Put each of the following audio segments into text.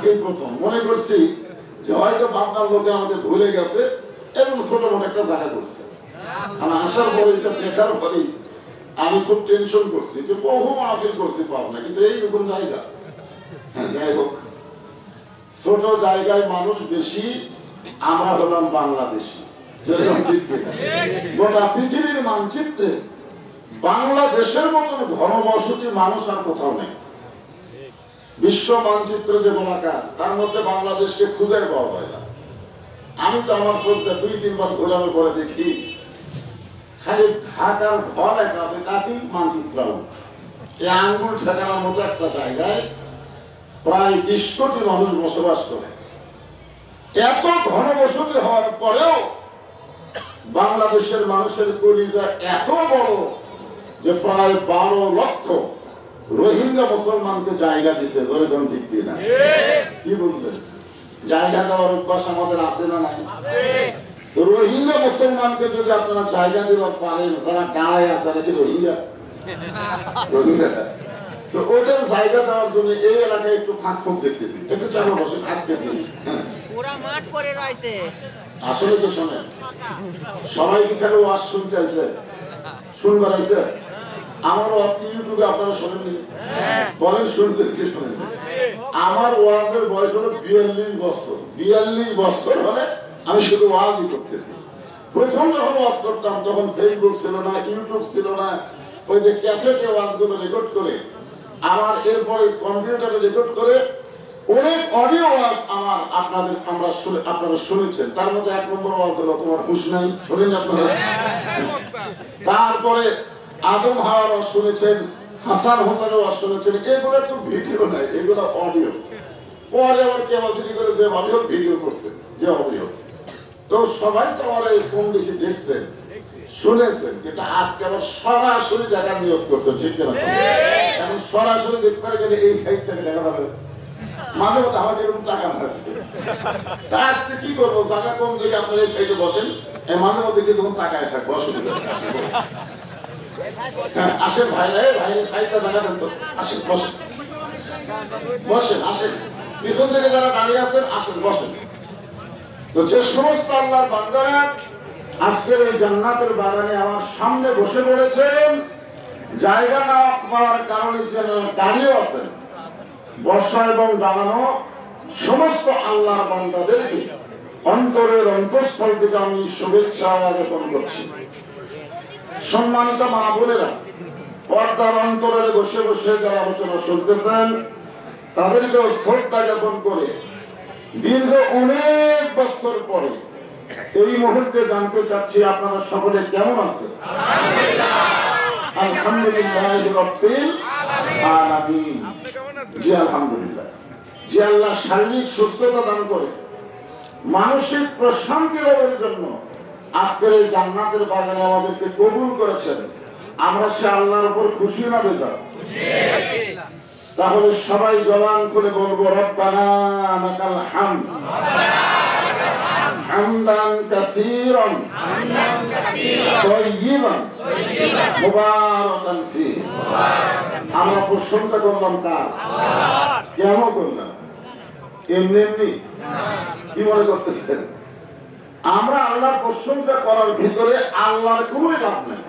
আজকেই প্রথম মনে করছি যে হয়তো আপনার লোকে আমাকে ভুলে গেছে এবং ছোট মোটো একটা জায়গা করছে। আমি আসার পরে এটা দেখার পরেই আমি খুব টেনশন করছি যে বহু মাহফিল করছি পাবনা, কিন্তু এইরকম জায়গা। হ্যাঁ, যাই হোক, ছোট জায়গায় মানুষ বেশি, আমরা হলাম বাংলাদেশি। গোটা পৃথিবীর মানচিত্রে বাংলাদেশের মতন ঘনবসতি মানুষ আর কোথাও নেই। বিশ্ব মানচিত্র যে বলাকা, তার মধ্যে বাংলাদেশকে খুঁজে পাওয়া যায় না। আমি তো আমার চোখটা 2-3 বার ঘোরানোর পরে দেখি খালি ঢাকার ঘর একটা আছে, তাতেই মানচিত্র এই আঙ্গুল ঠেকানোর মতো একটা জায়গায় প্রায় 20 কোটি মানুষ বসবাস করে। এত ঘনবসতি হওয়ার পরেও বাংলাদেশের মানুষের কলিজা এত বড় যে প্রায় 12 লক্ষ রোহিঙ্গা মুসলমানকে জায়গা দিছে। ধরেন ঠিক কিনা? কি বলবেন? জায়গা দেওয়ার অভ্যাস আমাদের আছে না নাই? রোহিঙ্গা মুসলমানকে যদি আপনারা জায়গা দিতে পারেন, যারা গায়ে আছে নাকি রোহিঙ্গা, তো ওদের জায়গা দেওয়ার জন্য এই এলাকায় একটু ফাঁক ফোঁক দেখতেছি। একটু চালু বসেন আজকের দিন। পুরা মাঠ পড়ে রয়েছে। আসলে তো শোনেন, সবাই কি খালি ওয়াজ শুনতে আছে, শুনবার আছে? আমার ওয়াজ কি ইউটিউবে আপনারা শোনেননি? বলেন শুনছেন কি শোনেন? আমার ওয়াজের বয়স হলো 42 বছর। 42 বছর হলে আমি শুধু ওয়াজই করতেছি। প্রথম যখন ওয়াজ করতাম তখন ফেসবুক ছিল না, ইউটিউব ছিল না, ওই যে ক্যাসেটে ওয়াজগুলো রেকর্ড করে, আমার এরপরে কম্পিউটারে রেকর্ড করে অনেক অডিও ওয়াজ আমার আপনারা শুনেছেন। তার মধ্যে 1 নম্বর ওয়াজ হলো তোমার হুঁশ নাই, শোনেন আপনারা? তারপরে আদম হাওয়ার ওয়াজ শুনেছেন, হাসান হোসেনের ওয়াজ শুনেছেন। এগুলো তো ভিডিও নাই, এগুলো অডিও। পরে আবার ক্যাপাসিটি করে যে অডিও ভিডিও করছে, যে অডিও। তো সবাই তো আমার এই কম বেশি দেখছেন, শুনেছেন, কিন্তু আজকে আবার সরাসরি দেখার নিয়োগ করছে। ঠিক না? এখন সরাসরি দেখতে গেলে এই সাইড থেকে দেখা যাবে, মাঝে মধ্যে আমাদের এরকম টাকা না থাকে। তা আজকে কি করবো, জায়গা কম দেখে আপনারা এই সাইডে বসেন, মাঝে মধ্যে কিছুক্ষণ টাকায় থাকবো, অসুবিধা আসেন ভাইরা, ভাইরা সাইডটা দেখা দেন তো, আসেন বসেন, বসেন, আসেন পিছন থেকে যারা দাঁড়িয়ে আছেন আসেন বসেন। তো যে সমস্ত আল্লাহর বান্দারা আজকের এই জান্নাতের বাগানে আমার সামনে বসে পড়েছেন, জায়গা না পাওয়ার কারণে যারা দাঁড়িয়ে আছেন, বসা এবং দাঁড়ানো সমস্ত আল্লাহর বান্দাদেরকে অন্তরের অন্তঃস্থল থেকে আমি শুভেচ্ছা জ্ঞাপন করছি। সম্মানিত মা বোনেরা, পর্দার অন্তরে বসে বসে যারা আলোচনা শুনতেছেন, তাদেরকেও শ্রদ্ধা জ্ঞাপন করে দীর্ঘ অনেক বছর পরে এই মুহূর্তে জানতে চাচ্ছি আপনারা সকলে কেমন আছেন? আলহামদুলিল্লাহ রাব্বিল আলামিন। জি আলহামদুলিল্লাহ। যে আল্লাহ শারীরিক সুস্থতা দান করে মানসিক প্রশান্তি লাভের জন্য আজকের এই জান্নাতের বাগানে আমাদেরকে কবুল করেছেন, আমরা সে আল্লাহর উপর খুশি না বেজার? তাহলে সবাই জবান করে বলবো রব্বানা লাকাল হামদ হামদান কাসীরান তাইয়িবান মুবারাকান ফীহি। আমরা প্রশংসা করলাম কার? আল্লাহর। কেন করলাম? এমনি এমনি? কি মনে করতেছেন? আমরা আল্লাহর প্রশংসা করার ভিতরে আল্লাহর কোনো লাভ নেই।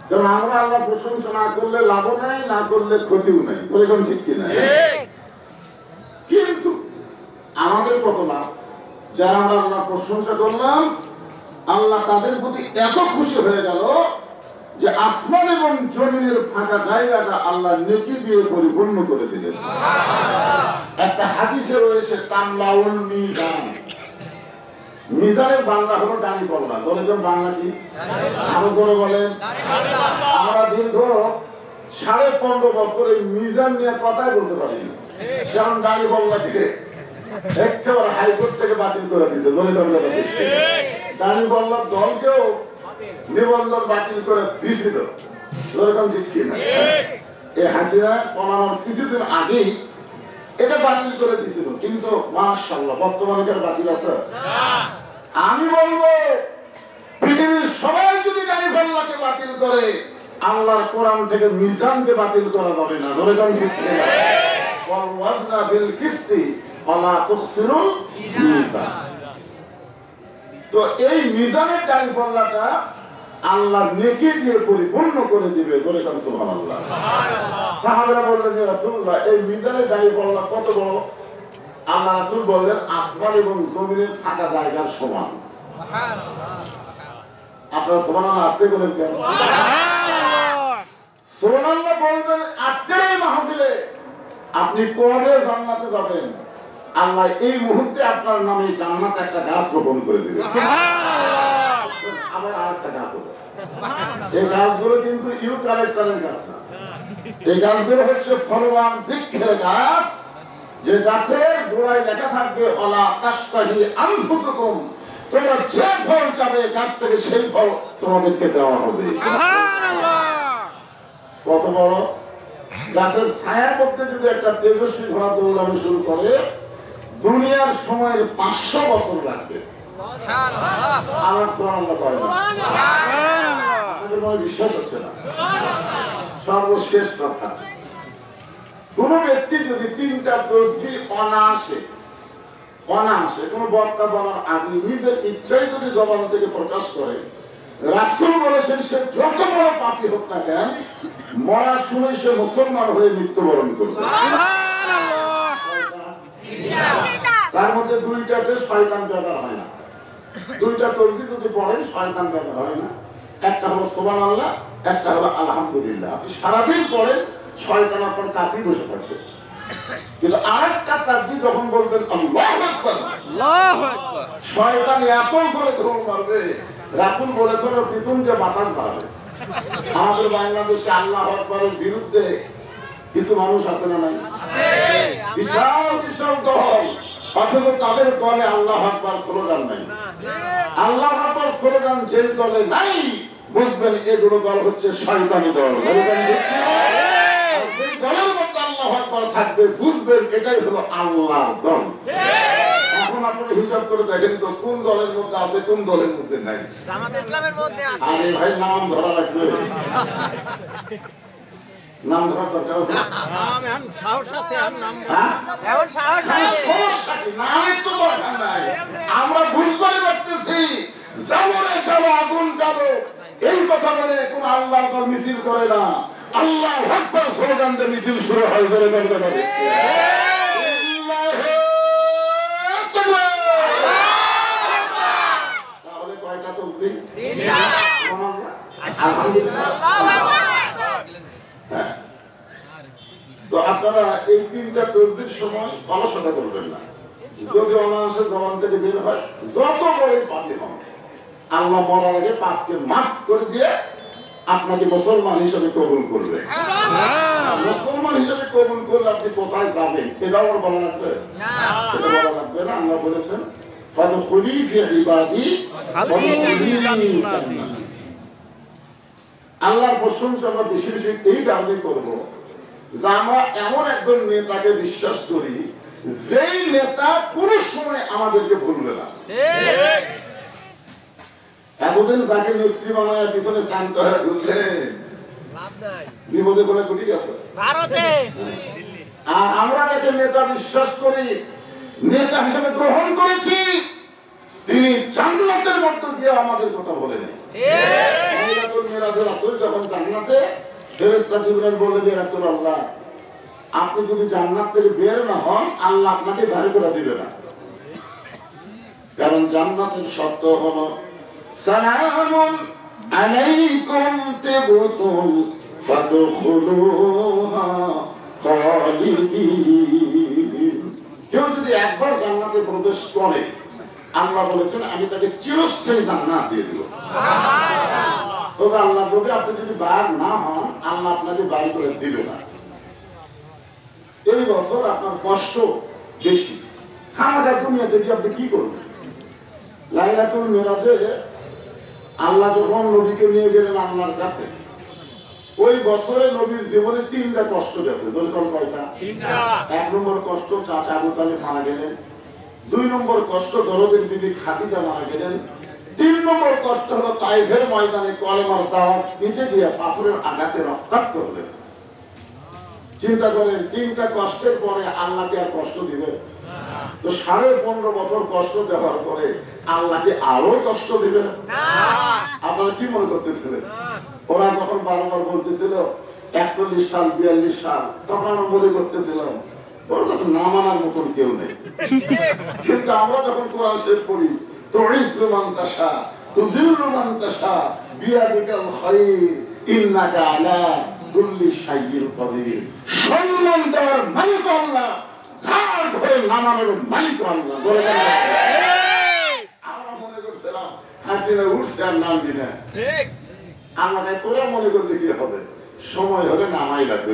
কারণ আমরা আল্লাহ প্রশংসা না করলে লাভও নাই, না করলে ক্ষতিও নাই। বলেন ঠিক কিনা? কিন্তু আমাদের কত লাভ, যারা আমরা আল্লাহ প্রশংসা করলাম, আল্লাহ তাদের প্রতি এত খুশি হয়ে গেল যে আসমান এবং জমিনের ফাঁকা জায়গাটা আল্লাহ নেকি দিয়ে পরিপূর্ণ করে দিলেন। একটা হাদিসে রয়েছে তামলাউল মিজান। মিজানের বাংলা হলো দাড়ি পাল্লা। বলেন বাংলা কি? আরো করে বলেন। আমরা দীর্ঘ 15.5 বছর এই মিজান নিয়ে কথাই বলতে পারি না, কারণ দাড়ি পাল্লা থেকে একেবারে হাইকোর্ট থেকে বাতিল করে দিয়েছে। দাড়ি পাল্লার দলকেও নিবন্ধন বাতিল করে দিয়েছিল। ঠিক কিনা? এই হাসিনা পলানোর কিছুদিন আগেই এটা বাতিল করে দিয়েছিল, কিন্তু মাশাআল্লাহ বর্তমানে কেন বাতিল আছে? আমি বলবো পৃথিবীর সবাই যদি দাড়ি পাল্লাকে বাতিল করে, আল্লাহর কোরআন থেকে মিজানকে বাতিল করা যাবে না। ধরে ঠিক ওয়াল ওয়াজনা বিল কিসতি ওয়ালা তুখসিরুল মিজান। তো এই মিজানের দাঁড়িপাল্লাটা আল্লাহ নেকি দিয়ে পরিপূর্ণ করে দিবে। বলে কেন সুবহানাল্লাহ। সাহাবারা বললেন যে রাসূলুল্লাহ এই মিজানের দাঁড়িপাল্লা কত বড়? আল্লাহ রাসূল বললেন আসমান এবং জমিনের ফাঁকা জায়গার সমান। আপনারা সুবহানাল্লাহ আস্তে বলেন কেন? সুবহানাল্লাহ বলবেন আজকের এই মাহফিলে আপনি কবে জান্নাতে যাবেন, আল্লাহ এই মুহূর্তে আপনার নামে জান্নাতে একটা গাছ রোপণ করে দিবে। সুবহানাল্লাহ। আবার আরেকটা গাছ হবে। এই গাছগুলো কিন্তু ইউক্যালিপটাসের গাছ না, এই গাছগুলো হচ্ছে ফলবান বৃক্ষের গাছ, যে গাছের গোড়ায় লেখা থাকবে ওয়ালা তাশতাহি আনফুসুকুম, তোমরা যে ফল চাবে গাছ থেকে সেই ফল তোমাদেরকে দেওয়া হবে। সুবহানাল্লাহ। কত বড়! গাছের ছায়ার মধ্যে যদি একটা তেজস্বী ঘোড়া দৌড়ানো শুরু করে দুনিয়ার সময়ের 500 বছর লাগবে। আমার সুবহানাল্লাহ কয় না? আপনাদের মনে বিশ্বাস হচ্ছে না? সর্বশেষ কথা, কোন ব্যক্তি যদি 3টা দোষটি অনায়াসে কোন বক্তা বলার আগে নিজের ইচ্ছাই যদি জবান থেকে প্রকাশ করে, রাসূল বলেছেন সে যত বড় পাপী হোক না কেন মরার সময় সে মুসলমান হয়ে মৃত্যুবরণ করবে। তার মধ্যে 2টাতে শয়তান ব্যবহার হয় না। 2টা তরকি যদি পড়েন শয়তান ব্যবহার হয় না। একটা হলো সুবহানাল্লাহ, একটা হলো আলহামদুলিল্লাহ। আপনি সারাদিন পড়েন শয়তান আপনার কাছেই বসে থাকবে, কিন্তু আরেকটা তাসবিহ যখন বলবেন আল্লাহু আকবার, আল্লাহু আকবার, শয়তান এত করে দৌড় মারবে, রাসূল বলেছেন পিছন যে বাতাস মারবে। আমাদের বাংলাদেশে আল্লাহু আকবারের বিরুদ্ধে কিছু মানুষ আছে না নাই? বিশাল বিশাল দল, অথচ তাদের দলে আল্লাহু আকবার স্লোগান নাই। আল্লাহু আকবার স্লোগান যে দলে নাই বুঝবেন এগুলো দল হচ্ছে শয়তানি দল। যে দলের মধ্যে আল্লাহু আকবার থাকবে বুঝবেন এটাই হলো আল্লাহর দল। এখন আপনারা হিসাব করে দেখেন তো কোন দলের মধ্যে আছে কোন দলের মধ্যে নাই। জামাত ইসলামের মধ্যে আছে। আরে ভাই নাম ধরা লাগবে, নাম ধরার দরকার আছে। এখন সাহস আছে, নাম হ্যাঁ? এখন সাহস আছে। সমস্যা কি? নামের তো দরকার নাই। আমরা ভুল করে রাখতেছি জামরে যাবো আগুন যাবো এই কথা বলে কোন আল্লাহর দল মিছিল করে না। আল্লাহু আকবার স্লোগান দিয়ে মিছিল শুরু হয়। ধরে বলতে পারে তাহলে কয়টা তসবিহ? 3টা। আলহামদুলিল্লাহ। হ্যাঁ, তো আপনারা এই 3টা তসবিহর সময় অলসতা করবেন না। যদি অনায়াসে জবান থেকে বের হয় যত বড় পাপী হন, আল্লাহ মরার আগে পাপকে মাফ করে দিয়ে আপনাকে মুসলমান হিসেবে কবুল করবে। মুসলমান হিসেবে কবুল করলে আপনি কোথায় যাবেন এটাও আমার বলা লাগবে না, এটা বলা লাগবে না। আল্লাহ বলেছেন ফাদখুলি ফি ইবাদি ওয়াদখুলি জান্নাতি। আল্লাহর প্রশংসা আমরা বেশি বেশি এই কারণে করব যে আমরা এমন একজন নেতাকে বিশ্বাস করি যেই নেতা কোনো সময় আমাদেরকে ভুলবে না। এতদিন যাকে নেত্রী বানায় পিছনে শান্ত হয়ে ঘুরলেন বিপদে বলে ঘুটি গেছে ভারতে। আর আমরা যাকে নেতা বিশ্বাস করি, নেতা হিসেবে গ্রহণ করেছি, তিনি জান্নাতের মধ্য দিয়ে আমাদের কথা বলেন। যখন জান্নাতে ফেরেশতা জিবরাইল বলে যে রাসূলুল্লাহ আপনি যদি জান্নাত থেকে বের না হন আল্লাহ আপনাকে বের করে দিবে না। কারণ জান্নাতের শর্ত হলো সালামুন আলাইকুম তিবতুম ফাদখুলুহা খালিদিন। কেউ যদি একবার জান্নাতে প্রবেশ করে আল্লাহ বলেছেন আমি তাকে চিরস্থায়ী জান্নাত দিয়ে দেব। তবে আল্লাহ বলবে আপনি যদি বার না হন আল্লাহ আপনাকে বার করে দিবে না। এই বছর আপনার কষ্ট বেশি, খামাখা দুনিয়াতে গিয়ে আপনি কি করবেন? লাইলাতুল মিরাজে আল্লাহ যখন নবীকে নিয়ে গেলেন আল্লাহর কাছে, ওই বছরে নবীর জীবনে 3টা কষ্ট গেছে। দলকল কয়টা? 3টা। 1 নম্বর কষ্ট চাচা আবু তালিব মারা গেলেন, 2 নম্বর কষ্ট দরদের বিবি খাদিজা মারা গেলেন, 3 নম্বর কষ্ট হলো তাইফের ময়দানে কলেমার দাওয়াত দিতে গিয়ে পাথরের আঘাতে রক্তাক্ত হলেন। চিন্তা করেন, 3টা কষ্টের পরে আল্লাহকে আর কষ্ট দিবে? তো 15.5 বছর কষ্ট দেওয়ার পরে আল্লাহকে আরো কষ্ট দিবে? আপনারা কি মনে করতেছিলেন? ওরা যখন বারবার বলতেছিল 41 সাল 42 সাল, তখন আমরা মনে করতেছিলাম ওর কথা না মানার মতন কেউ নেই। কিন্তু আমরা যখন কোরআন শরীফ পড়ি, তুইজ্জু মান তাশা তুযিল্লু মান তাশা বিয়াদিকাল খায়র ইন্নাকা আলা কুল্লি শাইইন কাদির। সম্মান দেওয়ার মালিক আল্লাহ, ঘাট হয়ে নামানোর মালিক আল্লাহ। আমরা মনে করছিলাম হাসিনা উঠছে আর নাম দিনা। ঠিক, আমাকে তোরা মনে করলে কি হবে? সময় হলে নামাই লাগবে।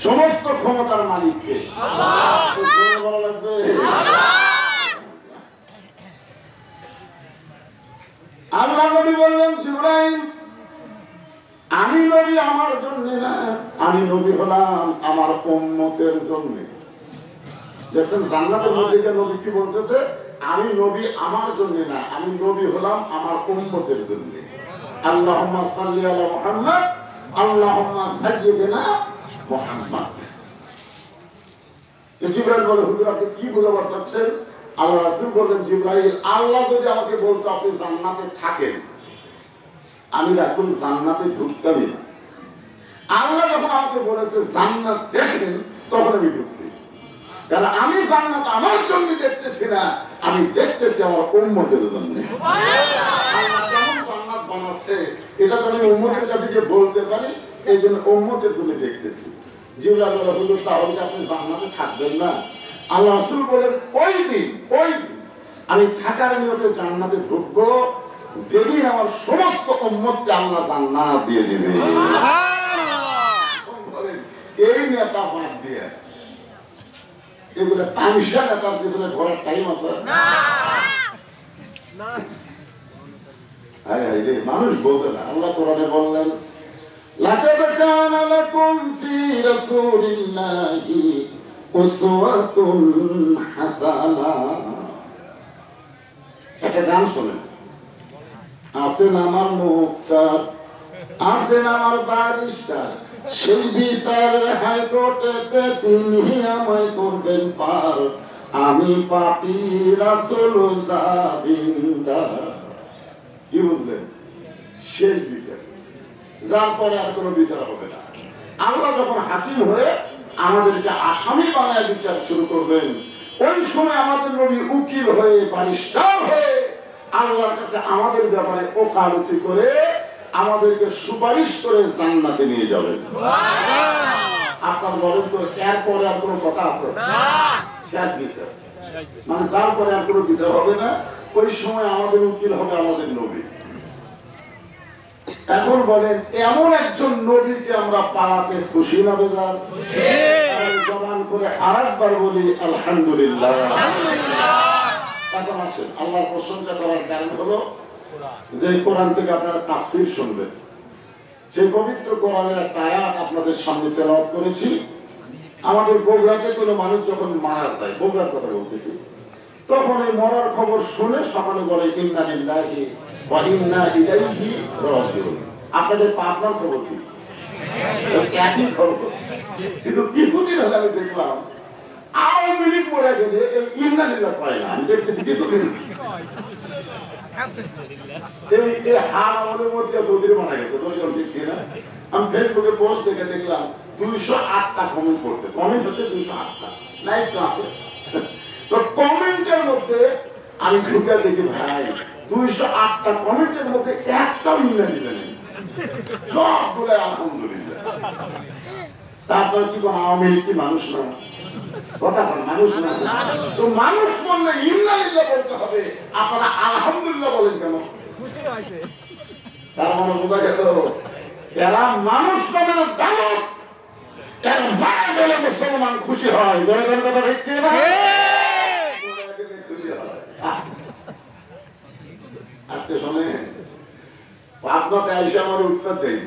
সমস্ত ক্ষমতার মালিককে বলা লাগবে। আল্লাহ নবী বললেন, জিবরাইল, আমি নবী আমার জন্য না, আমি নবী হলাম আমার উম্মতের জন্য। দেখেন জান্নাতের মধ্যে নবী কি বলতেছে? আমি নবী আমার জন্য না, আমি নবী হলাম আমার উম্মতের জন্য। আল্লাহুম্মা সাল্লি আলা মুহাম্মদ, আল্লাহুম্মা সাইয়্যিদিনা মুহাম্মদ। জিবরাইল বলে, হুজুর আপনি কি বোঝাবার চাচ্ছেন? আল্লাহ রাসূল বলেন, জিবরাইল, আল্লাহ যদি আমাকে বলতো আপনি জান্নাতে থাকেন, আমি রাসূল জান্নাতে ঢুকতামই না। আল্লাহ যখন আমাকে বলেছে জান্নাত দেখেন, তখন আমি ঢুকছি। কারণ আমি জান্নাত আমার জন্য দেখতেছি না, আমি দেখতেছি আমার উম্মতের জন্য। আল্লাহ কেমন জান্নাত বানাচ্ছে এটা তো আমি উম্মতের কাছে গিয়ে বলতে পারি, এই জন্য উম্মতের জন্য দেখতেছি। জিবরাইল বলে, হুজুর তাহলে আপনি জান্নাতে থাকবেন না? আল্লাহ রাসূল বলেন, ওই দিন আমি থাকার নিয়তে জান্নাতে ঢুকবো যেদিন আমার সমস্ত উম্মতকে আল্লাহ জান্নাত দিয়ে দিবে। এই নেতা বাদ দিয়ে এগুলো তামসা নেতার পিছনে ঘোরার টাইম আছে? মানুষ বোঝে না। আল্লাহ কোরআনে বললেন, লাকাদ কানা লাকুম ফি রাসূলিল্লাহি উসওয়াতুন হাসানাহ। একটা গান শোনেন, আছেন আমার মুক্তার, আছেন আমার বারিস্টার, সেই বিচার হাইকোর্টেতে তিনি আমায় করবেন পার, আমি পাপী রাসূল জাবিন্দার। কি বুঝলেন? শেষ বিচার, যার পরে আর কোনো বিচার হবে না। আল্লাহ যখন হাকিম হয়ে আমাদেরকে আসামি বানায় বিচার শুরু করবেন, ওই সময় আমাদের নবী উকিল হয়ে বারিস্টার হয়ে আল্লাহর কাছে আমাদের ব্যাপারে ওকালতি করে আমাদেরকে সুপারিশ করে জান্নাতে নিয়ে যাবেন। আপনার বলেন তো, এরপরে আর কোনো কথা আছে? শেষ বিচার, মানে যার পরে আর কোনো বিচার হবে না, ওই সময় আমাদের উকিল হবে আমাদের নবী। এখন বলেন, এমন একজন নবীকে আমরা পাওয়াতে খুশি না বেজার? জবান করে আরেকবার বলি আলহামদুলিল্লাহ। এখন আসেন, আল্লাহর প্রশংসা করার কারণ হলো যে কোরআন থেকে আপনারা তাফসীর শুনবেন। সেই পবিত্র কোরআনের একটা আয়াত আপনাদের সামনে তেলাওয়াত করেছি। আমাদের বগুড়াতে কোনো মানুষ যখন মারা যায়, বগুড়ার কথা বলতেছি, তখন এই মরার খবর শুনে সকালে বলে ইন্না লিল্লাহি ওয়া ইন্না ইলাইহি রাজিউন। আপনাদের পাবনার খবর কি? একই খবর। কিন্তু কিছুদিন হলে আমি দেখলাম আওয়ামী লীগ মরে গেলে এই ইন্না লিল্লাহ পায় না। আমি দেখতেছি কিছুদিন এই হার আমাদের মধ্যে চৌধুরী মারা গেছে, ঠিক কিনা? আমি ফেসবুকে পোস্ট দেখে দেখলাম 208টা কমেন্ট করছে। কমেন্ট হচ্ছে 208টা, লাইক তো আছে। তো কমেন্টের মধ্যে আমি ঢুকে দেখি, ভাই 208টা কমেন্টের মধ্যে একটাও ইন্না লিল্লাহ নেই, সব বলে আলহামদুলিল্লাহ। তারপরে কি কোনো আওয়ামী লীগ কি মানুষ না? কথা মানুষ না? তো মানুষ বললে ইন্না লিল্লাহ বলতে হবে, আপনারা আলহামদুলিল্লাহ বলেন কেন? তার মানে বোঝা গেল এরা মানুষ নামের দানব, এরা মারা গেলে মুসলমান খুশি হয়। কথা ঠিক না? খুশি হয়। আজকে শোনে আপনাকে আইসা আমার উত্তর দেয়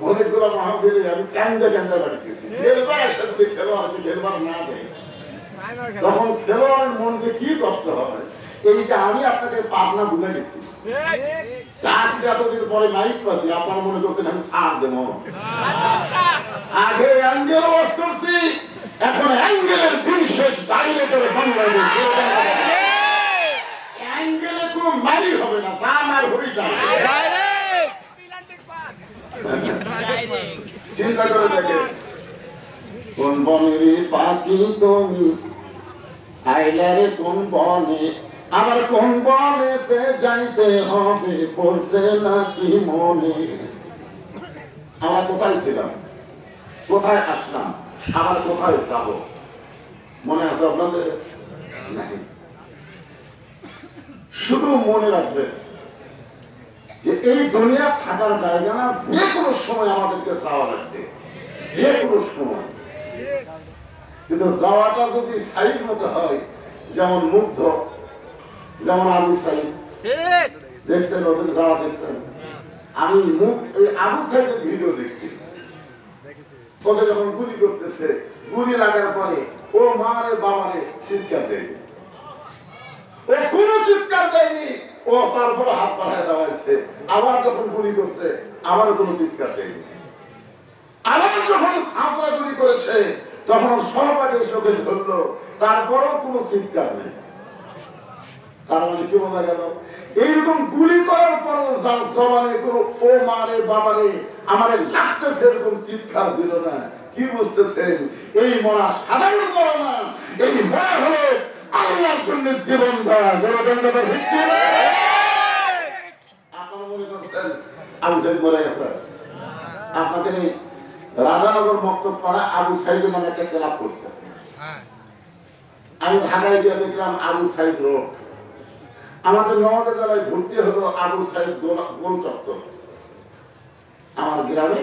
অনেকগুলো মাহফিলে আমি কান্দা বাড়িতে খেলবার একসাথে খেলোয়াড় খেলবার না দেয়, তখন খেলোয়াড়ের মনকে কি কষ্ট হয়। এইটা আমি আপনাকে পাবনা বুঝে গেছি। আজকে এতদিন পরে মাইক পাচ্ছি, আপনারা মনে করছেন আমি ছাড় দেবো। আগে অ্যাঙ্গেল ওয়াশ করছি, এখন অ্যাঙ্গেলের দিন শেষ দাঁড়িয়ে করে বাংলাদেশ অ্যাঙ্গেলে কোনো মারি হবে না, দাম আর হরিটা চিন্তা করে দেখে। কোন বনের পাখি তুমি আইলারে কোন বনে, আবার কোন বনেতে যাইতে হবে পড়ছে নাকি মনে। আমার কোথায় ছিলাম, কোথায় আসলাম, আবার কোথায় যাব, মনে আছে আপনাদের? শুধু মনে রাখবেন যে এই দুনিয়া থাকার জায়গা না, যে কোনো সময় আমাদেরকে যাওয়া লাগবে, যে কোনো সময়। কিন্তু যাওয়াটা যদি সাইজ মতো হয়, যেমন মুগ্ধ, যেমন আবু সাইদ দেখছেন, ওদের যাওয়া দেখছেন। আমি আবু সাইদের ভিডিও দেখছি, ওকে যখন গুলি করতেছে, গুলি লাগার পরে ও মারে বাবারে চিৎকার দেয়, ও কোনো চিৎকার দেয়নি, ও তারপরে হাত পাঠায় দাঁড়াইছে। আবার যখন গুলি করছে, আবারও কোনো চিৎকার দেয়নি। আবার যখন ছাত্রা গুলি করেছে, তখন সহপাঠী চোখে ধরলো, তারপরেও কোনো চিৎকার নেই। তার মানে কি বোঝা গেল? এইরকম গুলি করার পরও যার জবানে কোনো ও মারে বাবারে আমারে লাগতেছে এরকম চিৎকার দিল না। কি বুঝতেছেন? এই মরা সাধারণ মরা না, এই মরা হলো আল্লাহর জন্য জীবন দেওয়া। আপনারা মনে করছেন আবু সাইদ মরে গেছে? আপনাদের এই রাধানগর মক্তব পাড়া আবু সাইদ নামে একটা ক্লাব করছে। আমি ঢাকায় গিয়ে দেখলাম আবু সাইদ রোড। আমাদের নওয়াজের জেলায় ভর্তি হলো আবু সাইদ গোল চত্বর। আমার গ্রামে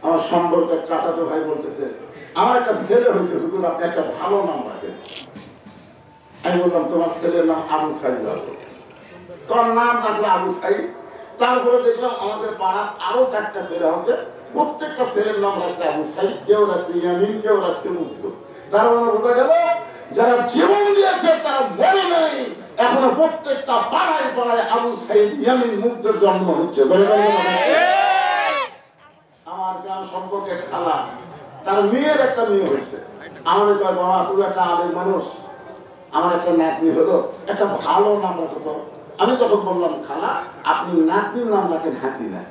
আমার সম্পর্কের চাচাতো ভাই বলতেছে, আমার একটা ছেলে হয়েছে, হুজুর আপনি একটা ভালো নাম রাখেন। আমি বললাম তোমার ছেলের নাম আবু সাইদ রাখো। তোমার নাম রাখলো আবু সাইদ। তারপরে দেখলাম আমাদের পাড়ার আরো 4টা ছেলে আছে, প্রত্যেকটা ছেলের নাম রাখছে আবু সাইদ, কেউ রাখছে ইয়ামিন, কেউ রাখছে মুক্ত। তার মানে বোঝা গেল যারা জীবন দিয়েছে তারা মরে নাই, এখনো প্রত্যেকটা পাড়ায় পাড়ায় আবু সাইদ ইয়ামিন মুক্তের জন্ম হচ্ছে। আমার গ্রাম সম্পর্কে খালা, তার মেয়ের একটা মেয়ে হয়েছে। আমাদের কয় বাবা তুমি একটা আলের মানুষ, আমার একটা নাতনি হলো, একটা ভালো নাম রাখতো। আমি তখন বললাম খালা আপনি নাতনির নাম রাখেন হাসিনা।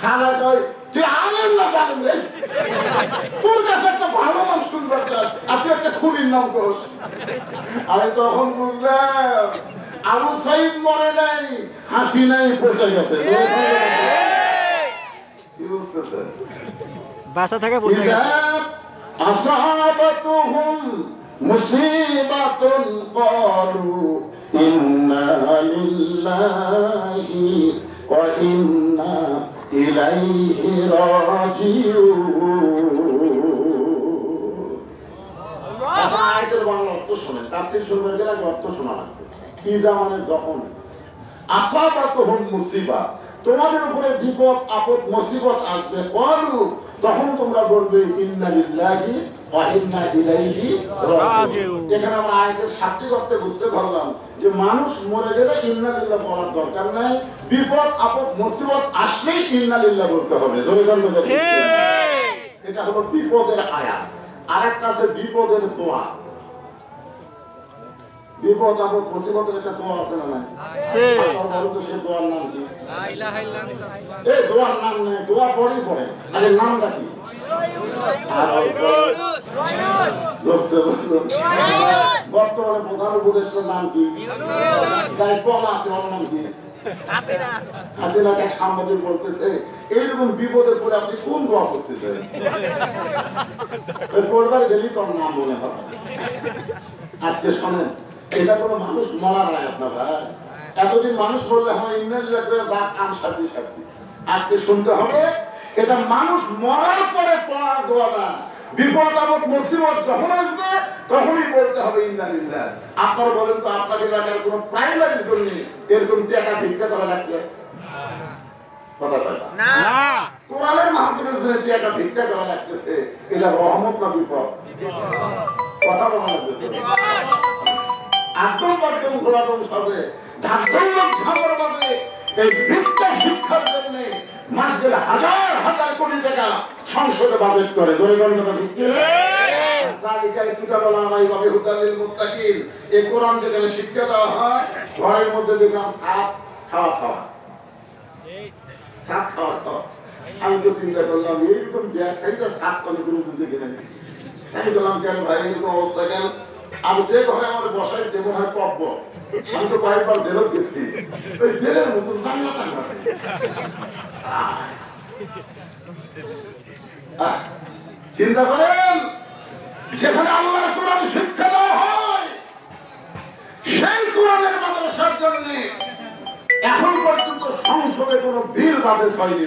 খালা কয় তুই আলের নাম রাখেন, তোর কাছে একটা ভালো নাম শুনবার আপনি একটা খুনির নাম করস। আমি তখন বুঝলাম আবু সাইদ মরে নাই, হাসিনাই পৌঁছে গেছে। কি বুঝতেছেন? বাসা থেকে বসে গেছে। আসাবাতুহুম মুসিবাতুন ক্বালু ইন্না লিল্লাহি ওয়া ইন্না ইলাইহি রাজিউন। আয়াতের বাংলা অর্থ শুনেন, তাফসীর শুনবেন গেলে অর্থ শোনা লাগবে। কি জামানে যখন আসাবাতুহুম মুসিবা, তোমাদের উপরে বিপদ আপদ মুসিবত আসবে, ক্বালু তখন তোমরা বলবে ইন্না লিল্লাহি ওয়া ইন্না ইলাইহি রাজিউন। এখানে আমরা আয়াতের শাব্দিক অর্থে বুঝতে পারলাম যে মানুষ মরে গেলে ইন্না লিল্লাহ বলার দরকার নাই, বিপদ আপদ মুসিবত আসলেই ইন্না লিল্লাহ বলতে হবে। এটা হলো বিপদের আয়াত। আরেকটা আছে বিপদের দোয়া। বিপদ আপদ মুসিবতের একটা দোয়া আছে না? নাই? সেই দোয়ার নাম কি? এই দোয়ার নাম নেই, দোয়া পড়েই পড়ে, আরে নামটা কি? বর্তমানে প্রধান উপদেষ্টার নাম কি? আছে, ওর নাম কি? হাসিনাকে সাংবাদিক বলতেছে এইরকম বিপদের পরে আপনি কোন দোয়া করতেছেন? পড়বার গেলেই তোর নাম মনে হবে। আজকে শোনেন, এটা কোনো মানুষ মরা নাই আপনারা। এতদিন মানুষ বললে হয় আজকে শুনতে হবে এটা মানুষ মরার পরে পড়ার দোয়া না, বিপদ আপদ মুসিবত যখন আসবে তখনই বলতে হবে ইন্না লিল্লাহ। আপনারা বলেন তো আপনার এলাকার কোন প্রাইমারির জন্য এরকম টাকা ভিক্ষা করা লাগছে? কথা বলে না। কোরআনের মাহফিলের জন্য টাকা ভিক্ষা করা লাগতেছে, এটা রহমত না বিপদ? কথা বলা লাগবে একদম একদম ঘোরাদম সাথে ঢাকদম ঝামর বাদে এই ভিক্ষা শিক্ষার জন্য মাসে হাজার হাজার কোটি টাকা সংসদে বাজেট করে ধরে কোন কথা ভিক্ষা শিক্ষা দেওয়া হয় ঘরের মধ্যে দেখলাম সাপ খাওয়া খাওয়া সাপ খাওয়া খাওয়া আমি তো চিন্তা করলাম এইরকম গ্যাস খাইতে সাপ করে কোনো বুঝতে কিনে নেই আমি বললাম কেন ভাই এরকম অবস্থা কেন আমি যে ঘরে আমার বসাই সে মনে হয় কব্ব আমি তো কয়েকবার জেলত গেছি ওই জেলের মতন জানি চিন্তা করেন যেখানে আল্লাহর কোরআন শিক্ষা দেওয়া হয় সেই কোরআনের মাদ্রাসার জন্য এখন পর্যন্ত সংসদে কোনো বিল বাতিল হয়নি।